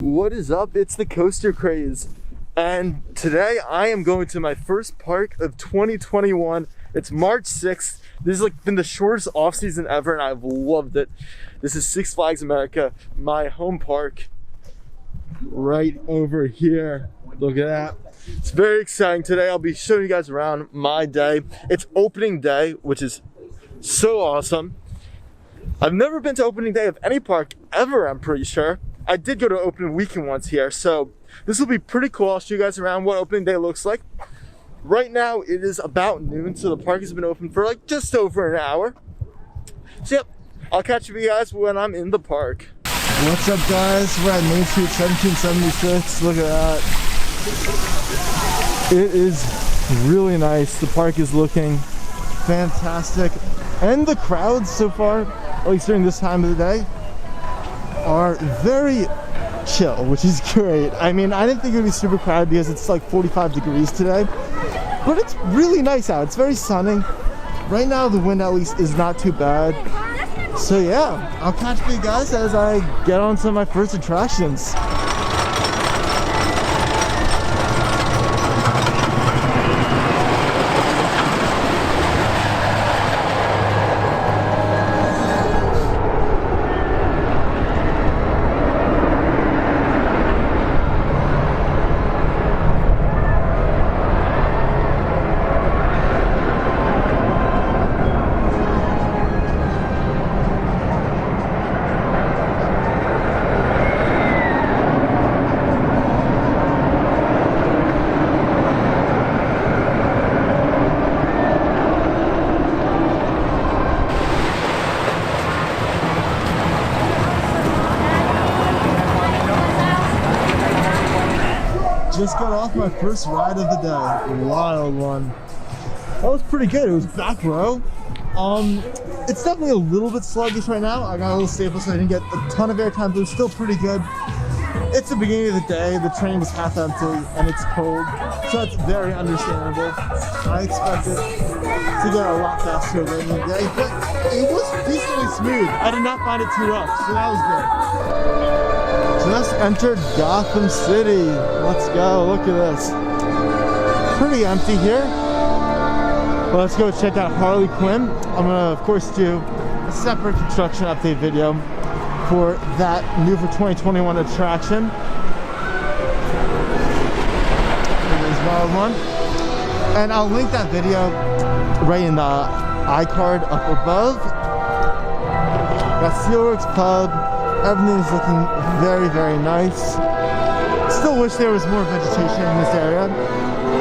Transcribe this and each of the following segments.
What is up? It's the Coaster Craze, and today I am going to my first park of 2021. It's March 6th. This has been the shortest off season ever, and I've loved it. This is Six Flags America, my home park, right over here. Look at that. It's very exciting. Today I'll be showing you guys around my day. It's opening day, which is so awesome. I've never been to opening day of any park ever, I'm pretty sure. I did go to opening weekend once here, so this will be pretty cool. I'll show you guys around what opening day looks like. Right now it is about noon, so the park has been open for just over an hour. So yep, I'll catch you guys when I'm in the park. What's up, guys? We're at Main Street 1776. Look at that. It is really nice. The park is looking fantastic, and the crowds so far, at least during this time of the day, are very chill, which is great. I mean, I didn't think it would be super crowded because it's like 45 degrees today, but it's really nice out. It's very sunny. Right now the wind at least is not too bad. So yeah, I'll catch you guys as I get on to my first attractions. Just got off my first ride of the day. Wild one. That was pretty good. It was back row. It's definitely a little bit sluggish right now. I got a little staple, so I didn't get a ton of airtime, but it's still pretty good. It's the beginning of the day. The train was half empty and it's cold, so it's very understandable. I expected to get a lot faster later in the day, but it was decently smooth. I did not find it too rough, so that was good. Just entered Gotham City. Let's go. Look at this. Pretty empty here. But let's go check out Harley Quinn. I'm gonna, of course, do a separate construction update video for that new for 2021 attraction. There's Wild One. And I'll link that video right in the iCard up above. Got Steelworks Pub. Everything is looking very, very nice. Still wish there was more vegetation in this area,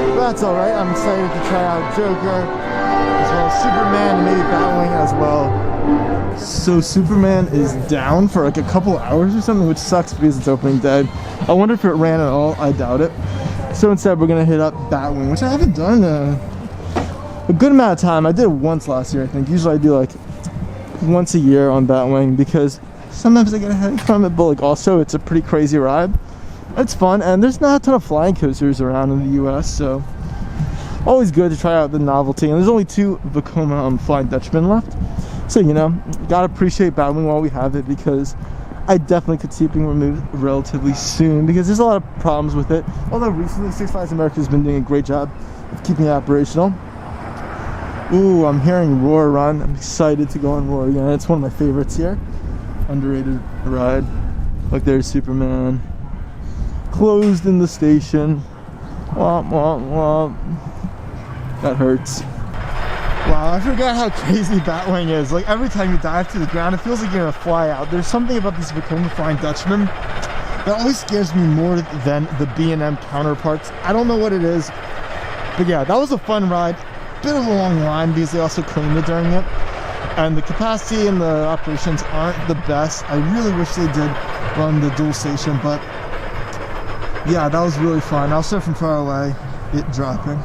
but that's alright. I'm excited to try out Joker, as well as Superman, and maybe Batwing as well. So Superman is down for a couple hours or something, which sucks because it's opening day. I wonder if it ran at all. I doubt it. So instead we're going to hit up Batwing, which I haven't done a good amount of time. I did it once last year, I think. Usually I do once a year on Batwing because sometimes I get a headache from it, but also it's a pretty crazy ride. It's fun, and there's not a ton of flying coasters around in the US, so always good to try out the novelty. And there's only 2 Vekoma Flying Dutchmen left, so gotta appreciate Batwing while we have it, because I definitely could see it being removed relatively soon because there's a lot of problems with it. Although recently Six Flags America has been doing a great job of keeping it operational. Ooh, I'm hearing Roar Run. I'm excited to go on Roar again. It's one of my favorites here. Underrated ride. Look, there's Superman. Closed in the station. Womp womp womp. That hurts. Wow, I forgot how crazy Batwing is. Every time you dive to the ground, it feels like you're gonna fly out. There's something about these Vekoma Flying Dutchmen that always scares me more than the B&M counterparts. I don't know what it is, but yeah, that was a fun ride. Bit of a long line because they also cleaned it during it. And the capacity and the operations aren't the best. I really wish they did run the dual station, but yeah, that was really fun. I'll start from far away, it dropping.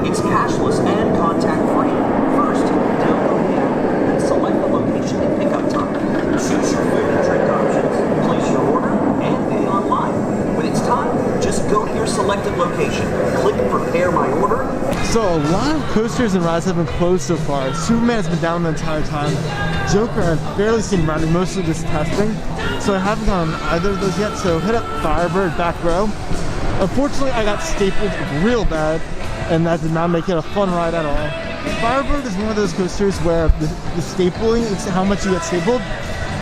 It's cashless and contact-free. First, download the app and select the location and pickup time. Choose your food and drink options, place your order, and pay online. When it's time, just go to your So a lot of coasters and rides have been closed so far. Superman has been down the entire time. Joker I've barely seen running, mostly just testing. So I haven't gone on either of those yet. So hit up Firebird back row. Unfortunately, I got stapled real bad, and that did not make it a fun ride at all. Firebird is one of those coasters where the stapling, it's how much you get stapled,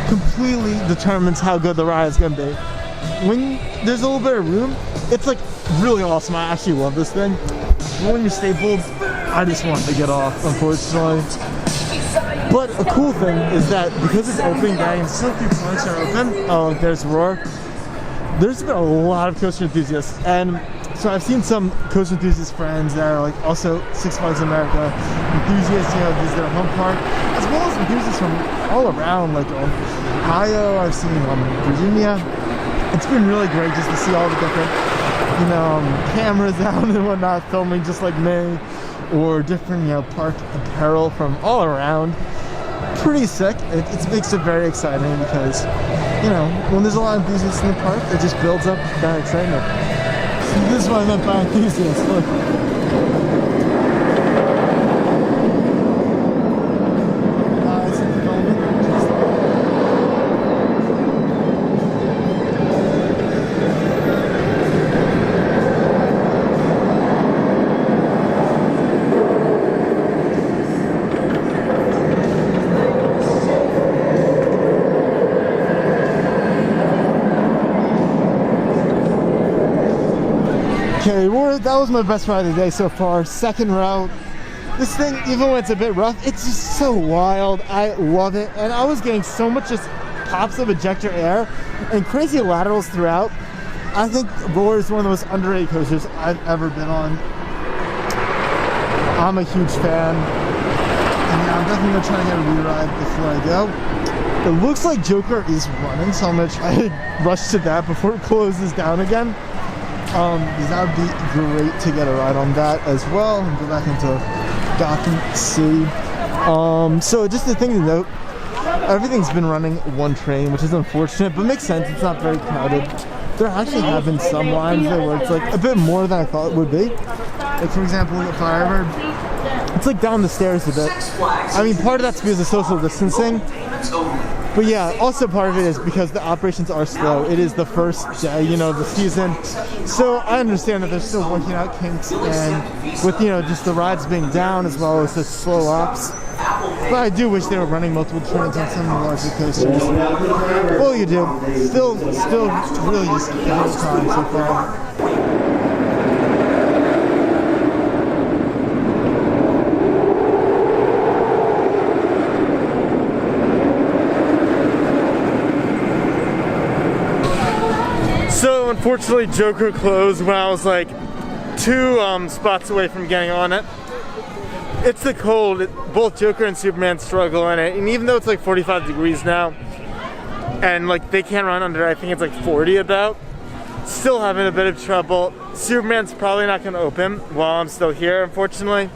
completely determines how good the ride is going to be. When there's a little bit of room, it's like really awesome. I actually love this thing. But when you're stapled, I just want to get off, unfortunately. But a cool thing is that because it's opening day and so few parks are open, oh, there's Roar. There's been a lot of coaster enthusiasts, and so I've seen some coaster enthusiast friends that are like also Six Flags America enthusiasts, you know, visit their home park, as well as enthusiasts from all around, like Ohio. I've seen Virginia. It's been really great just to see all the different, you know, cameras out and whatnot filming just like me, or different, you know, park apparel from all around. Pretty sick. It makes it very exciting because, you know, when there's a lot of enthusiasts in the park, it just builds up that excitement. So this is what I meant by enthusiasts. Look. Okay, that was my best ride of the day so far. Second row. This thing, even when it's a bit rough, it's just so wild. I love it. And I was getting so much just pops of ejector air and crazy laterals throughout. I think Roar is one of the most underrated coasters I've ever been on. I'm a huge fan. And yeah, I'm definitely going to try to get a re-ride before I go. It looks like Joker is running, so I'm going to try to rush to that before it closes down again. Because that would be great to get a ride on that as well and go back into Gotham City. So just the thing to note, everything's been running one train, which is unfortunate, but makes sense. It's not very crowded. There actually have been some lines there where it's like a bit more than I thought it would be. Like for example, at Firebird, it's like down the stairs a bit. I mean, part of that's because of social distancing. But yeah, also part of it is because the operations are slow. It is the first day, you know, the season. So I understand that they're still working out kinks, and with, you know, just the rides being down as well as the slow ops. But I do wish they were running multiple trains on some of the larger coasters. Well, you do. Still really just a good time so far. So unfortunately Joker closed when I was like 2 spots away from getting on it. It's the cold. Both Joker and Superman struggle in it, and even though it's like 45 degrees now and like they can't run under, I think it's like 40 about, still having a bit of trouble. Superman's probably not going to open while I'm still here, unfortunately.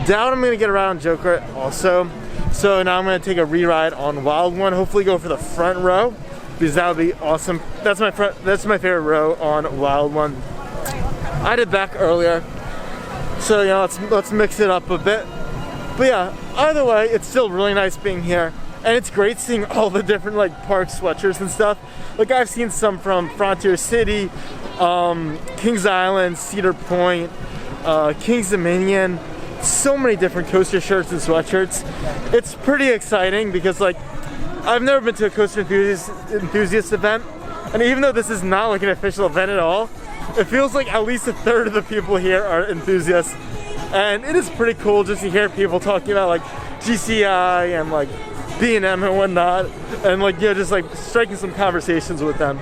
Doubt I'm going to get around Joker also. So now I'm going to take a re-ride on Wild One, hopefully go for the front row, because that would be awesome. That's my favorite row on Wild One. I did back earlier, so you know, let's mix it up a bit. But yeah, either way, it's still really nice being here, and it's great seeing all the different like park sweatshirts and stuff. Like I've seen some from Frontier City, Kings Island, Cedar Point, Kings Dominion. So many different coaster shirts and sweatshirts. It's pretty exciting because like I've never been to a coaster enthusiast event, and even though this is not like an official event at all, it feels like at least a third of the people here are enthusiasts, and it is pretty cool just to hear people talking about like GCI and like B&M and whatnot, and like, you know, just like striking some conversations with them.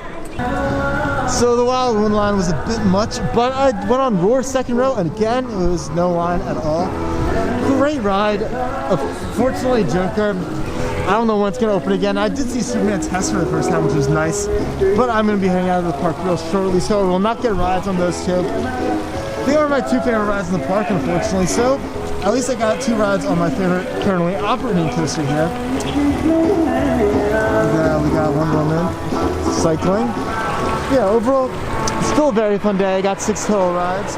So the Wild One line was a bit much, but I went on Roar's second row, and again, it was no line at all. Great ride. Fortunately, Joker, I don't know when it's going to open again. I did see Superman test for the first time, which was nice, but I'm going to be hanging out of the park real shortly, so I will not get rides on those two. They are my 2 favorite rides in the park, unfortunately, so at least I got 2 rides on my favorite currently operating coaster here. And, we got one woman cycling. Yeah, overall, still a very fun day. I got 6 total rides.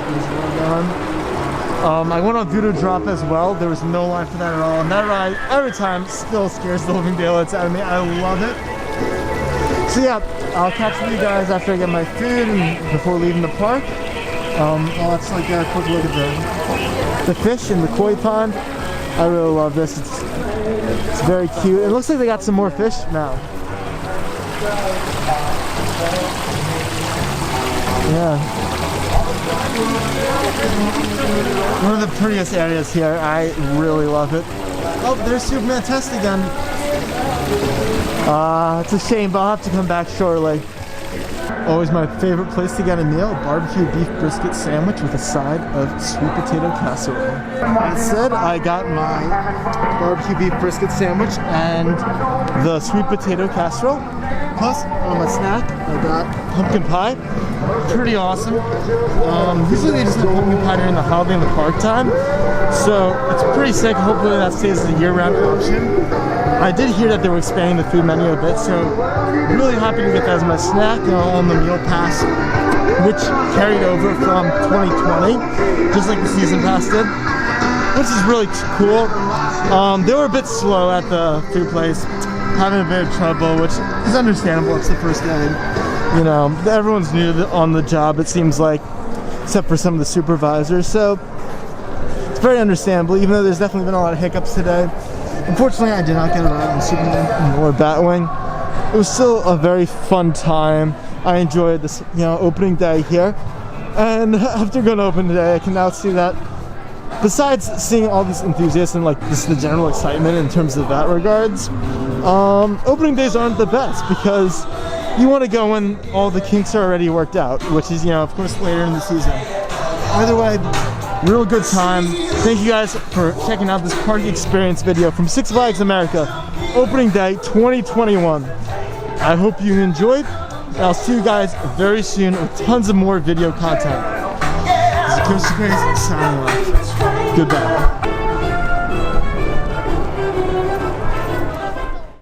I went on Voodoo Drop as well. There was no line for that at all. And that ride, every time, still scares the living daylights out of me. I love it. So yeah, I'll catch you guys after I get my food and before leaving the park. Let's like get a quick look at the fish in the koi pond. I really love this. It's very cute. It looks like they got some more fish now. Yeah. One of the prettiest areas here. I really love it. Oh, there's Superman Test again. It's a shame, but I'll have to come back shortly. Always my favorite place to get a meal, barbecue beef brisket sandwich with a side of sweet potato casserole. That said, I got my barbecue beef brisket sandwich and the sweet potato casserole. Plus, on my snack, I got pumpkin pie. Pretty awesome. Usually they just have pumpkin pie during the holiday in the park time, so it's pretty sick. Hopefully that stays as a year-round option. I did hear that they were expanding the food menu a bit, so really happy to get that as my snack on the meal pass, which carried over from 2020, just like the season pass did, which is really cool. They were a bit slow at the food place, having a bit of trouble, which is understandable. It's the first day. You know, everyone's new on the job, it seems like, except for some of the supervisors, so it's very understandable, even though there's definitely been a lot of hiccups today. Unfortunately, I did not get a ride on Superman or Batwing. It was still a very fun time. I enjoyed this, opening day here. And after going to open today, I can now see that besides seeing all these enthusiasts and like this the general excitement in terms of that regards, opening days aren't the best because you want to go when all the kinks are already worked out, which is, of course, later in the season. Either way, real good time. Thank you guys for checking out this park experience video from Six Flags America, opening day 2021. I hope you enjoyed, and I'll see you guys very soon with tons of more video content. This is Chris signing off. Goodbye.